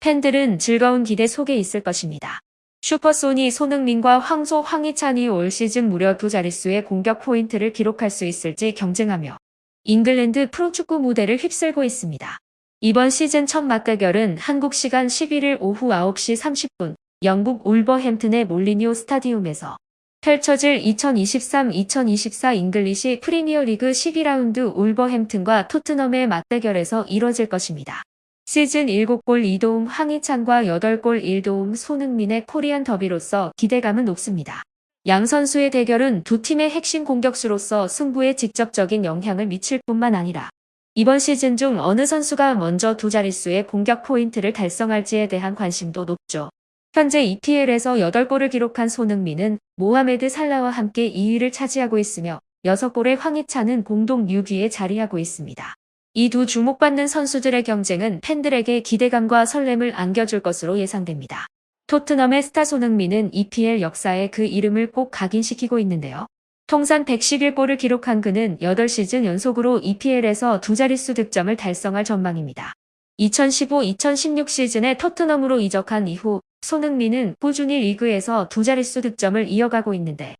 팬들은 즐거운 기대 속에 있을 것입니다. 슈퍼소니 손흥민과 황소 황희찬이 올 시즌 무려 두 자릿수의 공격 포인트를 기록할 수 있을지 경쟁하며 잉글랜드 프로축구 무대를 휩쓸고 있습니다. 이번 시즌 첫 맞대결은 한국 시간 11일 오후 9시 30분 영국 울버햄튼의 몰리니오 스타디움에서 펼쳐질 2023-2024 잉글리시 프리미어리그 12라운드 울버햄튼과 토트넘의 맞대결에서 이뤄질 것입니다. 시즌 7골 2도움 황희찬과 8골 1도움 손흥민의 코리안 더비로서 기대감은 높습니다. 양 선수의 대결은 두 팀의 핵심 공격수로서 승부에 직접적인 영향을 미칠 뿐만 아니라 이번 시즌 중 어느 선수가 먼저 두 자릿수의 공격 포인트를 달성할지에 대한 관심도 높죠. 현재 EPL에서 8골을 기록한 손흥민은 모하메드 살라와 함께 2위를 차지하고 있으며 6골의 황희찬은 공동 6위에 자리하고 있습니다. 이 두 주목받는 선수들의 경쟁은 팬들에게 기대감과 설렘을 안겨줄 것으로 예상됩니다. 토트넘의 스타 손흥민은 EPL 역사에 그 이름을 꼭 각인시키고 있는데요. 통산 111골을 기록한 그는 8시즌 연속으로 EPL에서 두 자릿수 득점을 달성할 전망입니다. 2015-2016 시즌에 토트넘으로 이적한 이후 손흥민은 꾸준히 리그에서 두 자릿수 득점을 이어가고 있는데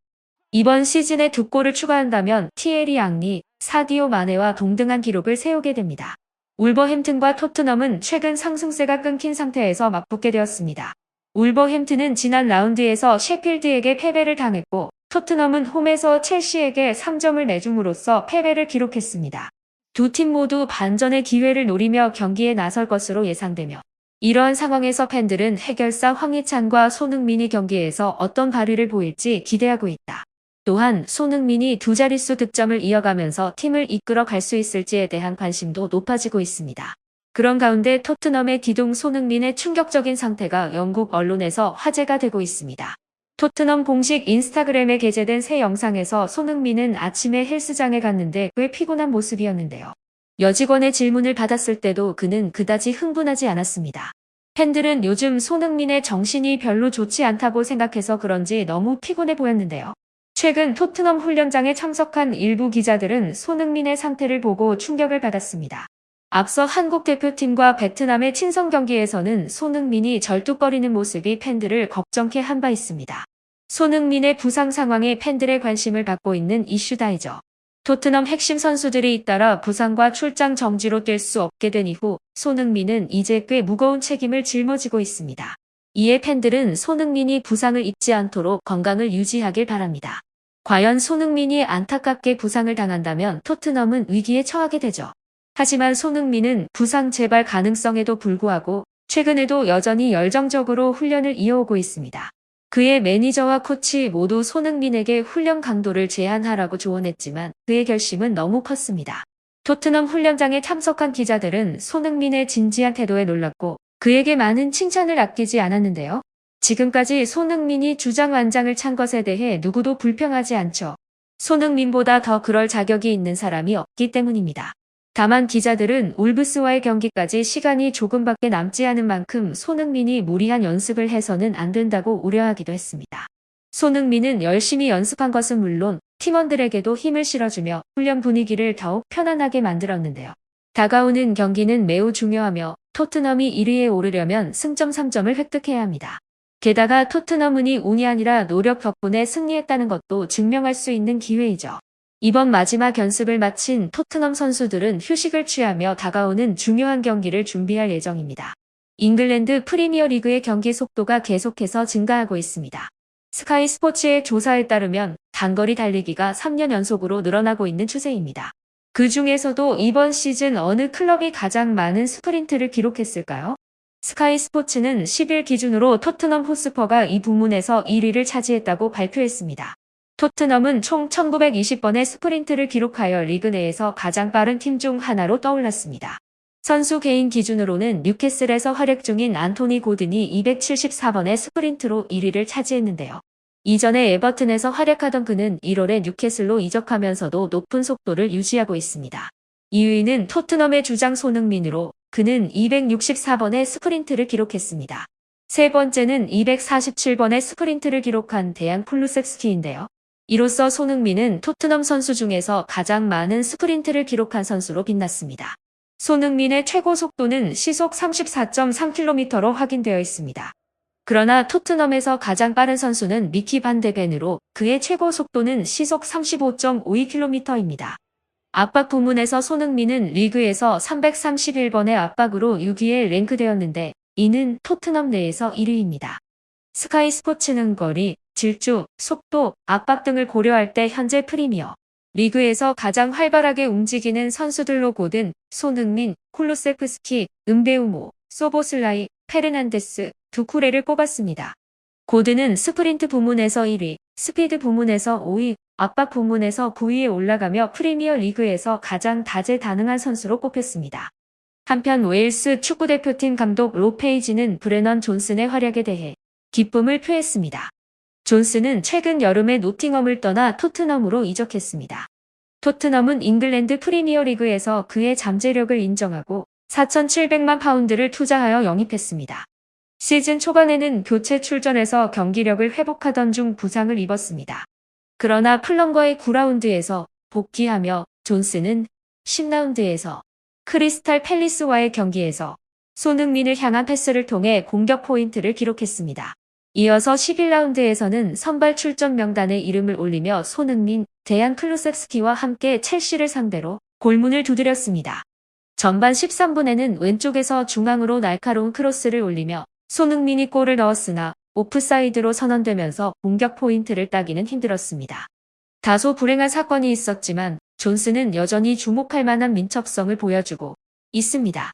이번 시즌에 2골을 추가한다면 티에리 앙리, 사디오 마네와 동등한 기록을 세우게 됩니다. 울버햄튼과 토트넘은 최근 상승세가 끊긴 상태에서 맞붙게 되었습니다. 울버햄튼은 지난 라운드에서 셰필드에게 패배를 당했고 토트넘은 홈에서 첼시에게 3점을 내줌으로써 패배를 기록했습니다. 두 팀 모두 반전의 기회를 노리며 경기에 나설 것으로 예상되며 이러한 상황에서 팬들은 해결사 황희찬과 손흥민이 경기에서 어떤 발휘를 보일지 기대하고 있다. 또한 손흥민이 두 자릿수 득점을 이어가면서 팀을 이끌어 갈 수 있을지에 대한 관심도 높아지고 있습니다. 그런 가운데 토트넘의 기둥 손흥민의 충격적인 상태가 영국 언론에서 화제가 되고 있습니다. 토트넘 공식 인스타그램에 게재된 새 영상에서 손흥민은 아침에 헬스장에 갔는데 꽤 피곤한 모습이었는데요. 여직원의 질문을 받았을 때도 그는 그다지 흥분하지 않았습니다. 팬들은 요즘 손흥민의 정신이 별로 좋지 않다고 생각해서 그런지 너무 피곤해 보였는데요. 최근 토트넘 훈련장에 참석한 일부 기자들은 손흥민의 상태를 보고 충격을 받았습니다. 앞서 한국 대표팀과 베트남의 친선 경기에서는 손흥민이 절뚝거리는 모습이 팬들을 걱정케 한 바 있습니다. 손흥민의 부상 상황에 팬들의 관심을 받고 있는 이슈다이죠. 토트넘 핵심 선수들이 잇따라 부상과 출장 정지로 뛸 수 없게 된 이후 손흥민은 이제 꽤 무거운 책임을 짊어지고 있습니다. 이에 팬들은 손흥민이 부상을 입지 않도록 건강을 유지하길 바랍니다. 과연 손흥민이 안타깝게 부상을 당한다면 토트넘은 위기에 처하게 되죠. 하지만 손흥민은 부상 재발 가능성에도 불구하고 최근에도 여전히 열정적으로 훈련을 이어오고 있습니다. 그의 매니저와 코치 모두 손흥민에게 훈련 강도를 제한하라고 조언했지만 그의 결심은 너무 컸습니다. 토트넘 훈련장에 참석한 기자들은 손흥민의 진지한 태도에 놀랐고 그에게 많은 칭찬을 아끼지 않았는데요. 지금까지 손흥민이 주장 완장을 찬 것에 대해 누구도 불평하지 않죠. 손흥민보다 더 그럴 자격이 있는 사람이 없기 때문입니다. 다만 기자들은 울브스와의 경기까지 시간이 조금밖에 남지 않은 만큼 손흥민이 무리한 연습을 해서는 안 된다고 우려하기도 했습니다. 손흥민은 열심히 연습한 것은 물론 팀원들에게도 힘을 실어주며 훈련 분위기를 더욱 편안하게 만들었는데요. 다가오는 경기는 매우 중요하며 토트넘이 1위에 오르려면 승점 3점을 획득해야 합니다. 게다가 토트넘은 운이 아니라 노력 덕분에 승리했다는 것도 증명할 수 있는 기회이죠. 이번 마지막 연습을 마친 토트넘 선수들은 휴식을 취하며 다가오는 중요한 경기를 준비할 예정입니다. 잉글랜드 프리미어리그의 경기 속도가 계속해서 증가하고 있습니다. 스카이 스포츠의 조사에 따르면 단거리 달리기가 3년 연속으로 늘어나고 있는 추세입니다. 그 중에서도 이번 시즌 어느 클럽이 가장 많은 스프린트를 기록했을까요? 스카이 스포츠는 10일 기준으로 토트넘 호스퍼가 이 부문에서 1위를 차지했다고 발표했습니다. 토트넘은 총 1920번의 스프린트를 기록하여 리그 내에서 가장 빠른 팀 중 하나로 떠올랐습니다. 선수 개인 기준으로는 뉴캐슬에서 활약 중인 안토니 고든이 274번의 스프린트로 1위를 차지했는데요. 이전에 에버튼에서 활약하던 그는 1월에 뉴캐슬로 이적하면서도 높은 속도를 유지하고 있습니다. 2위는 토트넘의 주장 손흥민으로 그는 264번의 스프린트를 기록했습니다. 세 번째는 247번의 스프린트를 기록한 데안 쿨루섹스키인데요. 이로써 손흥민은 토트넘 선수 중에서 가장 많은 스프린트를 기록한 선수로 빛났습니다. 손흥민의 최고 속도는 시속 34.3km로 확인되어 있습니다. 그러나 토트넘에서 가장 빠른 선수는 미키 반 데 벤으로 그의 최고 속도는 시속 35.52km입니다. 압박 부문에서 손흥민은 리그에서 331번의 압박으로 6위에 랭크되었는데 이는 토트넘 내에서 1위입니다. 스카이 스포츠는 거리, 질주, 속도, 압박 등을 고려할 때 현재 프리미어 리그에서 가장 활발하게 움직이는 선수들로 고든 손흥민, 쿨루세프스키, 은베우모, 소보슬라이, 페르난데스, 두쿠레를 꼽았습니다. 고든은 스프린트 부문에서 1위, 스피드 부문에서 5위, 압박 부문에서 9위에 올라가며 프리미어 리그에서 가장 다재다능한 선수로 꼽혔습니다. 한편 웨일스 축구대표팀 감독 로 페이지는 브레넌 존슨의 활약에 대해 기쁨을 표했습니다. 존슨은 최근 여름에 노팅엄을 떠나 토트넘으로 이적했습니다. 토트넘은 잉글랜드 프리미어리그에서 그의 잠재력을 인정하고 4,700만 파운드를 투자하여 영입했습니다. 시즌 초반에는 교체 출전해서 경기력을 회복하던 중 부상을 입었습니다. 그러나 플럼과의 9라운드에서 복귀하며 존슨은 10라운드에서 크리스탈 팰리스와의 경기에서 손흥민을 향한 패스를 통해 공격 포인트를 기록했습니다. 이어서 11라운드에서는 선발 출전 명단에 이름을 올리며 손흥민, 데얀 클루셉스키와 함께 첼시를 상대로 골문을 두드렸습니다. 전반 13분에는 왼쪽에서 중앙으로 날카로운 크로스를 올리며 손흥민이 골을 넣었으나 오프사이드로 선언되면서 공격 포인트를 따기는 힘들었습니다. 다소 불행한 사건이 있었지만 존슨은 여전히 주목할 만한 민첩성을 보여주고 있습니다.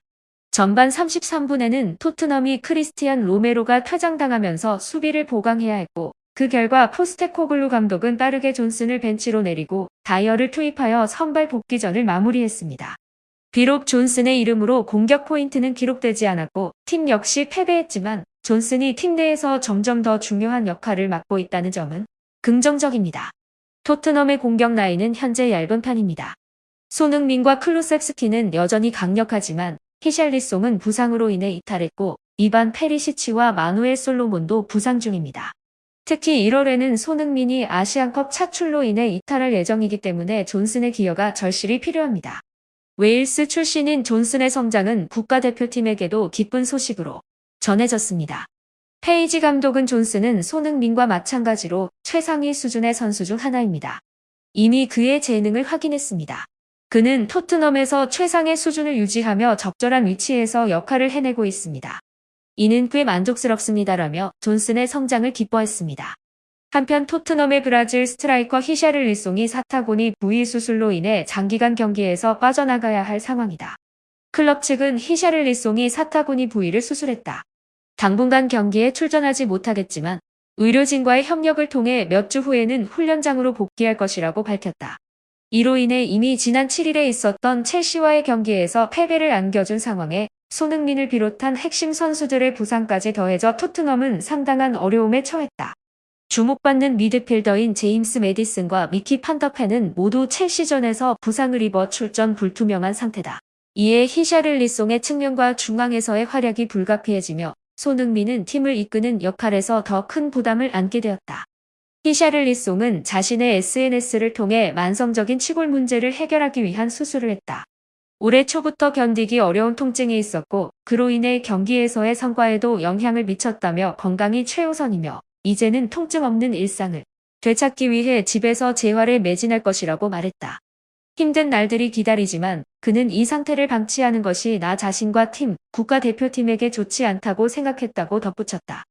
전반 33분에는 토트넘이 크리스티안 로메로가 퇴장당하면서 수비를 보강해야 했고 그 결과 포스테코글루 감독은 빠르게 존슨을 벤치로 내리고 다이어를 투입하여 선발 복귀전을 마무리했습니다. 비록 존슨의 이름으로 공격 포인트는 기록되지 않았고 팀 역시 패배했지만 존슨이 팀 내에서 점점 더 중요한 역할을 맡고 있다는 점은 긍정적입니다. 토트넘의 공격 라인은 현재 얇은 편입니다. 손흥민과 클루셉스키는 여전히 강력하지만 히샬리송은 부상으로 인해 이탈했고 이반 페리시치와 마누엘 솔로몬도 부상 중입니다. 특히 1월에는 손흥민이 아시안컵 차출로 인해 이탈할 예정이기 때문에 존슨의 기여가 절실히 필요합니다. 웨일스 출신인 존슨의 성장은 국가대표팀에게도 기쁜 소식으로 전해졌습니다. 페이지 감독은 존슨은 손흥민과 마찬가지로 최상위 수준의 선수 중 하나입니다. 이미 그의 재능을 확인했습니다. 그는 토트넘에서 최상의 수준을 유지하며 적절한 위치에서 역할을 해내고 있습니다. 이는 꽤 만족스럽습니다라며 존슨의 성장을 기뻐했습니다. 한편 토트넘의 브라질 스트라이커 히샤를리송이 사타구니 부위 수술로 인해 장기간 경기에서 빠져나가야 할 상황이다. 클럽 측은 히샤를리송이 사타구니 부위를 수술했다. 당분간 경기에 출전하지 못하겠지만 의료진과의 협력을 통해 몇 주 후에는 훈련장으로 복귀할 것이라고 밝혔다. 이로 인해 이미 지난 7일에 있었던 첼시와의 경기에서 패배를 안겨준 상황에 손흥민을 비롯한 핵심 선수들의 부상까지 더해져 토트넘은 상당한 어려움에 처했다. 주목받는 미드필더인 제임스 매디슨과 미키 판더펜은 모두 첼시전에서 부상을 입어 출전 불투명한 상태다. 이에 히샤를리송의 측면과 중앙에서의 활약이 불가피해지며 손흥민은 팀을 이끄는 역할에서 더 큰 부담을 안게 되었다. 히샤를리송은 자신의 SNS를 통해 만성적인 치골 문제를 해결하기 위한 수술을 했다. 올해 초부터 견디기 어려운 통증이 있었고 그로 인해 경기에서의 성과에도 영향을 미쳤다며 건강이 최우선이며 이제는 통증 없는 일상을 되찾기 위해 집에서 재활에 매진할 것이라고 말했다. 힘든 날들이 기다리지만 그는 이 상태를 방치하는 것이 나 자신과 팀, 국가대표팀에게 좋지 않다고 생각했다고 덧붙였다.